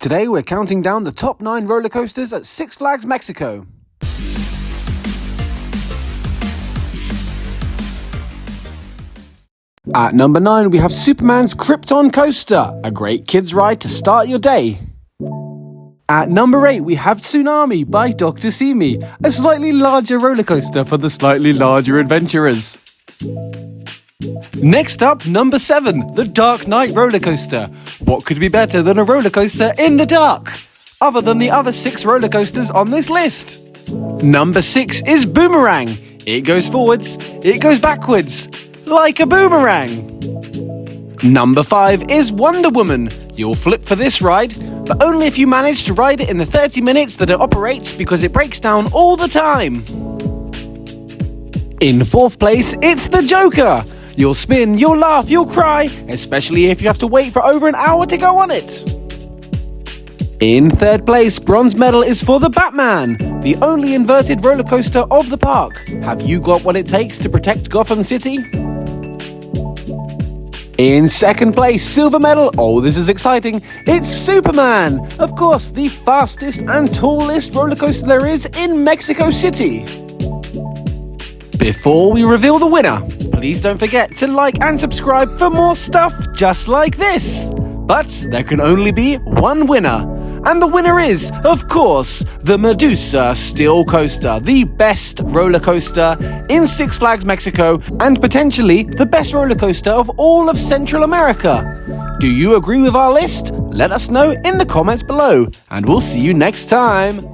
Today we're counting down the top 9 roller coasters at Six Flags Mexico. At number 9 we have Superman's Krypton Coaster, a great kids ride to start your day. At number 8 we have Tsunami by Dr. Simi, a slightly larger roller coaster for the slightly larger adventurers. Next up, number 7, the Dark Knight roller coaster. What could be better than a roller coaster in the dark, other than the other 6 roller coasters on this list? Number 6 is Boomerang. It goes forwards, it goes backwards, like a boomerang. Number 5 is Wonder Woman. You'll flip for this ride, but only if you manage to ride it in the 30 minutes that it operates, because it breaks down all the time. In 4th place, it's the Joker. You'll spin, you'll laugh, you'll cry, especially if you have to wait for over an hour to go on it. In 3rd place, bronze medal is for the Batman, the only inverted roller coaster of the park. Have you got what it takes to protect Gotham City? In 2nd place, silver medal, oh this is exciting, it's Superman! Of course, the fastest and tallest roller coaster there is in Mexico City. Before we reveal the winner, please don't forget to like and subscribe for more stuff just like this. But there can only be one winner. And the winner is, of course, the Medusa Steel Coaster, the best roller coaster in Six Flags Mexico and potentially the best roller coaster of all of Central America. Do you agree with our list? Let us know in the comments below, and we'll see you next time.